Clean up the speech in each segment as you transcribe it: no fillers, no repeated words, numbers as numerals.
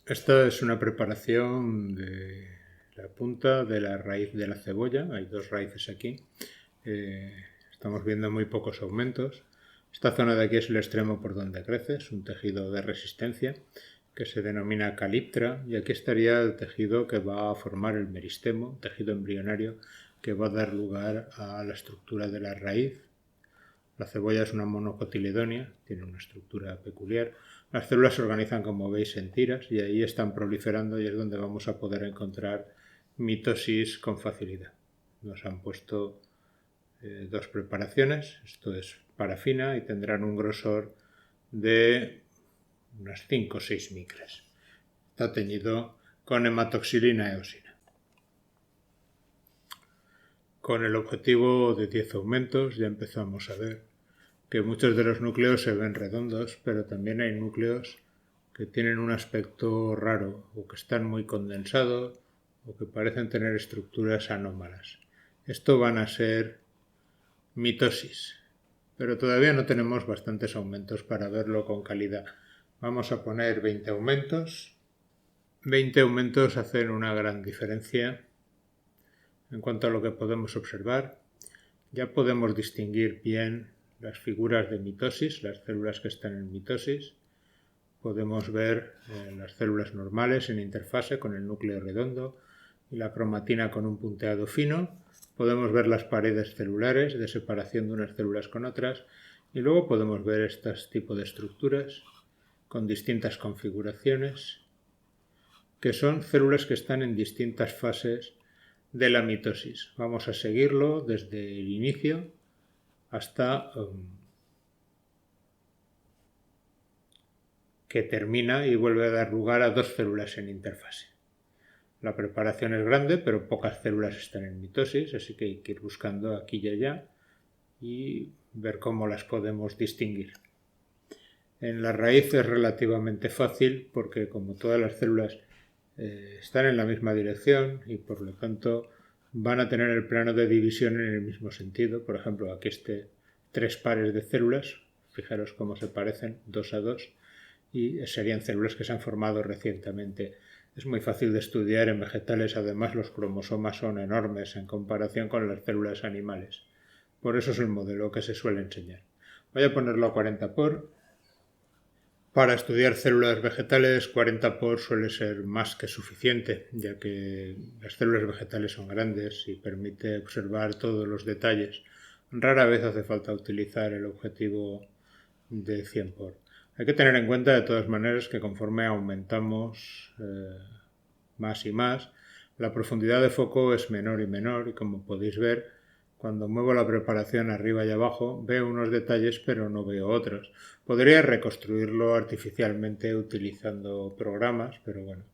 Esta es una preparación de la punta de la raíz de la cebolla. Hay dos raíces aquí. Estamos viendo muy pocos aumentos. Esta zona de aquí es el extremo por donde crece, es un tejido de resistencia que se denomina caliptra, y aquí estaría el tejido que va a formar el meristemo, tejido embrionario que va a dar lugar a la estructura de la raíz. La cebolla es una monocotiledonia, tiene una estructura peculiar. Las células se organizan, como veis, en tiras y ahí están proliferando y es donde vamos a poder encontrar mitosis con facilidad. Nos han puesto dos preparaciones, esto es parafina y tendrán un grosor de unas 5 o 6 micras. Está teñido con hematoxilina eosina. Con el objetivo de 10 aumentos ya empezamos a ver que muchos de los núcleos se ven redondos, pero también hay núcleos que tienen un aspecto raro o que están muy condensados o que parecen tener estructuras anómalas. Esto van a ser mitosis, pero todavía no tenemos bastantes aumentos para verlo con calidad. Vamos a poner 20 aumentos. 20 aumentos hacen una gran diferencia en cuanto a lo que podemos observar. Ya podemos distinguir bien las figuras de mitosis, las células que están en mitosis. Podemos ver las células normales en interfase con el núcleo redondo y la cromatina con un punteado fino. Podemos ver las paredes celulares de separación de unas células con otras y luego podemos ver este tipo de estructuras con distintas configuraciones, que son células que están en distintas fases de la mitosis. Vamos a seguirlo desde el inicio hasta que termina y vuelve a dar lugar a dos células en interfase. La preparación es grande, pero pocas células están en mitosis, así que hay que ir buscando aquí y allá y ver cómo las podemos distinguir. En la raíz es relativamente fácil porque, como todas las células están en la misma dirección y por lo tanto van a tener el plano de división en el mismo sentido. Por ejemplo, aquí tres pares de células, fijaros cómo se parecen, 2 a 2, y serían células que se han formado recientemente. Es muy fácil de estudiar en vegetales, además los cromosomas son enormes en comparación con las células animales. Por eso es el modelo que se suele enseñar. Voy a ponerlo a 40 por. Para estudiar células vegetales, 40 por suele ser más que suficiente, ya que las células vegetales son grandes y permite observar todos los detalles. Rara vez hace falta utilizar el objetivo de 100 por. Hay que tener en cuenta, de todas maneras, que conforme aumentamos más y más, la profundidad de foco es menor y menor y, como podéis ver, cuando muevo la preparación arriba y abajo veo unos detalles pero no veo otros. Podría reconstruirlo artificialmente utilizando programas, pero bueno,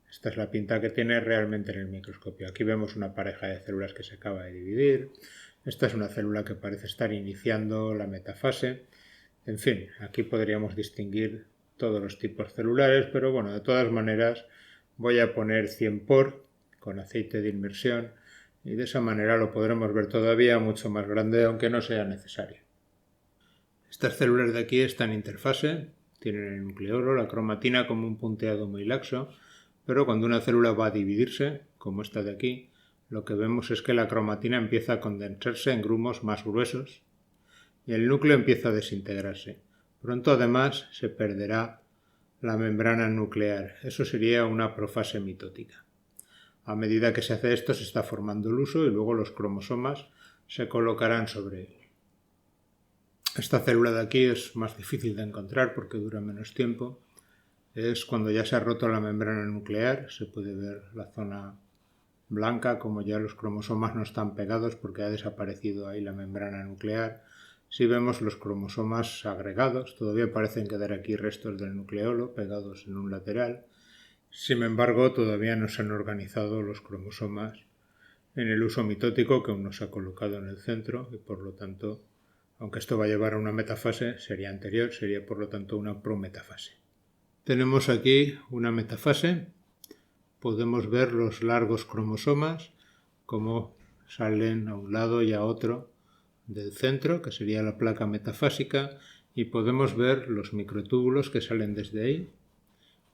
esta es la pinta que tiene realmente en el microscopio. Aquí vemos una pareja de células que se acaba de dividir. Esta es una célula que parece estar iniciando la metafase. En fin, aquí podríamos distinguir todos los tipos celulares, pero bueno, de todas maneras voy a poner 100 por con aceite de inmersión y de esa manera lo podremos ver todavía mucho más grande, aunque no sea necesario. Estas células de aquí están en interfase, tienen el nucleolo, la cromatina como un punteado muy laxo, pero cuando una célula va a dividirse, como esta de aquí, lo que vemos es que la cromatina empieza a condensarse en grumos más gruesos y el núcleo empieza a desintegrarse. Pronto, además, se perderá la membrana nuclear. Eso sería una profase mitótica. A medida que se hace esto, se está formando el huso y luego los cromosomas se colocarán sobre él. Esta célula de aquí es más difícil de encontrar porque dura menos tiempo. Es cuando ya se ha roto la membrana nuclear, se puede ver la zona blanca, como ya los cromosomas no están pegados porque ha desaparecido ahí la membrana nuclear. Si vemos los cromosomas agregados, todavía parecen quedar aquí restos del nucleolo pegados en un lateral. Sin embargo, todavía no se han organizado los cromosomas en el uso mitótico que aún no se ha colocado en el centro y por lo tanto, aunque esto va a llevar a una metafase, sería anterior, sería por lo tanto una prometafase. Tenemos aquí una metafase, podemos ver los largos cromosomas como salen a un lado y a otro del centro, que sería la placa metafásica, y podemos ver los microtúbulos que salen desde ahí,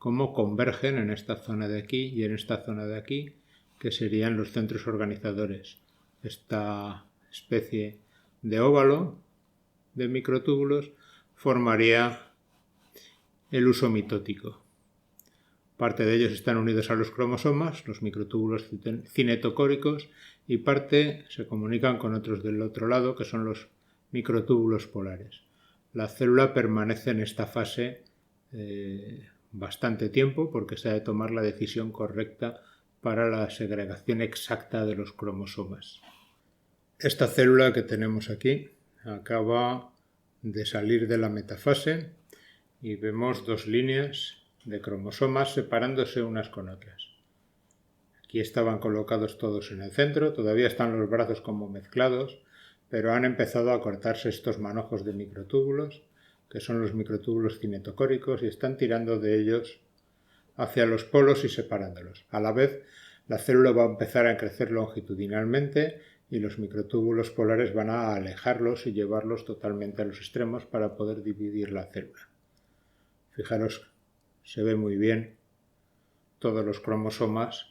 cómo convergen en esta zona de aquí y en esta zona de aquí, que serían los centros organizadores. Esta especie de óvalo de microtúbulos formaría el uso mitótico. Parte de ellos están unidos a los cromosomas, los microtúbulos cinetocóricos, y parte se comunican con otros del otro lado, que son los microtúbulos polares. La célula permanece en esta fase bastante tiempo porque se ha de tomar la decisión correcta para la segregación exacta de los cromosomas. Esta célula que tenemos aquí acaba de salir de la metafase y vemos dos líneas de cromosomas separándose unas con otras. Aquí estaban colocados todos en el centro, todavía están los brazos como mezclados, pero han empezado a cortarse estos manojos de microtúbulos, que son los microtúbulos cinetocóricos, y están tirando de ellos hacia los polos y separándolos. A la vez, la célula va a empezar a crecer longitudinalmente y los microtúbulos polares van a alejarlos y llevarlos totalmente a los extremos para poder dividir la célula. Fijaros, se ve muy bien todos los cromosomas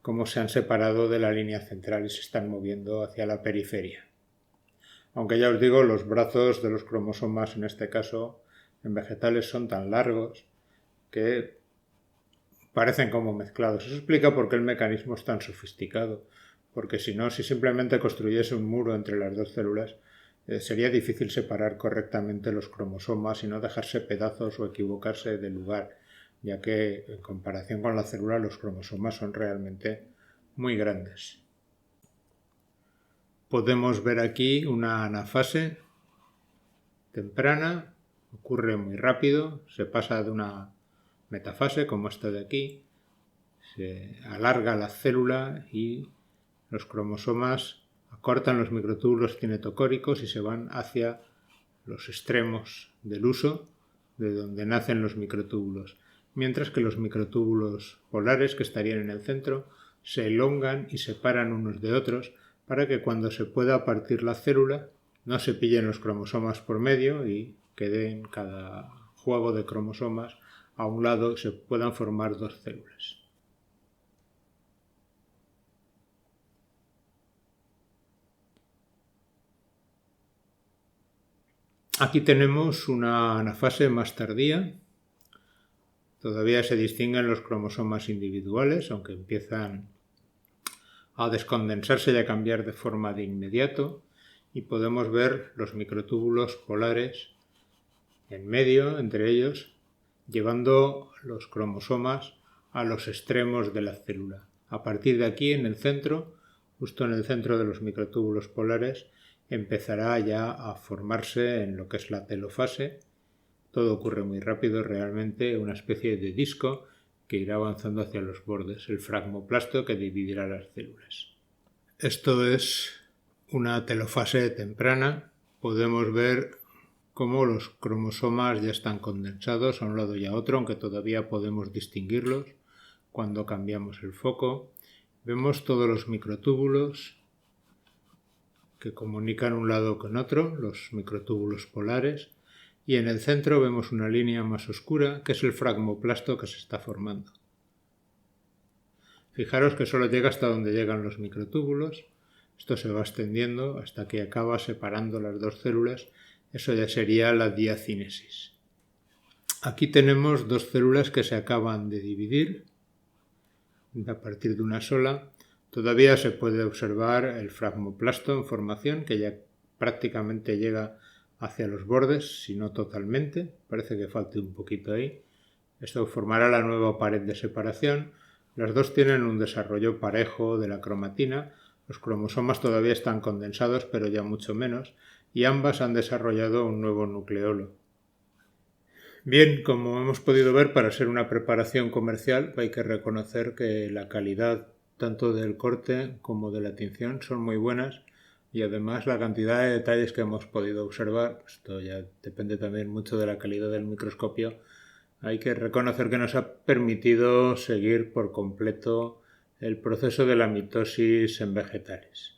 cómo se han separado de la línea central y se están moviendo hacia la periferia. Aunque ya os digo, los brazos de los cromosomas en este caso en vegetales son tan largos que parecen como mezclados. Eso explica por qué el mecanismo es tan sofisticado, porque si no, si simplemente construyese un muro entre las dos células, sería difícil separar correctamente los cromosomas y no dejarse pedazos o equivocarse de lugar, ya que en comparación con la célula los cromosomas son realmente muy grandes. Podemos ver aquí una anafase temprana, ocurre muy rápido, se pasa de una metafase como esta de aquí, se alarga la célula y los cromosomas acortan los microtúbulos cinetocóricos y se van hacia los extremos del uso, de donde nacen los microtúbulos, mientras que los microtúbulos polares, que estarían en el centro, se elongan y separan unos de otros para que cuando se pueda partir la célula no se pillen los cromosomas por medio y quede en cada juego de cromosomas a un lado y se puedan formar dos células. Aquí tenemos una anafase más tardía. Todavía se distinguen los cromosomas individuales, aunque empiezan a descondensarse y a cambiar de forma de inmediato, y podemos ver los microtúbulos polares en medio, entre ellos, llevando los cromosomas a los extremos de la célula. A partir de aquí, en el centro, justo en el centro de los microtúbulos polares, empezará ya a formarse en lo que es la telofase. Todo ocurre muy rápido, realmente una especie de disco que irá avanzando hacia los bordes, el fragmoplasto que dividirá las células. Esto es una telofase temprana. Podemos ver cómo los cromosomas ya están condensados a un lado y a otro, aunque todavía podemos distinguirlos cuando cambiamos el foco. Vemos todos los microtúbulos que comunican un lado con otro, los microtúbulos polares, y en el centro vemos una línea más oscura que es el fragmoplasto que se está formando. Fijaros que solo llega hasta donde llegan los microtúbulos, esto se va extendiendo hasta que acaba separando las dos células, eso ya sería la diacinesis. Aquí tenemos dos células que se acaban de dividir a partir de una sola. Todavía se puede observar el fragmoplasto en formación que ya prácticamente llega hacia los bordes, si no totalmente, parece que falte un poquito ahí. Esto formará la nueva pared de separación. Las dos tienen un desarrollo parejo de la cromatina, los cromosomas todavía están condensados pero ya mucho menos, y ambas han desarrollado un nuevo nucleolo. Bien, como hemos podido ver, para ser una preparación comercial hay que reconocer que la calidad tanto del corte como de la tinción son muy buenas y además la cantidad de detalles que hemos podido observar, esto ya depende también mucho de la calidad del microscopio, hay que reconocer que nos ha permitido seguir por completo el proceso de la mitosis en vegetales.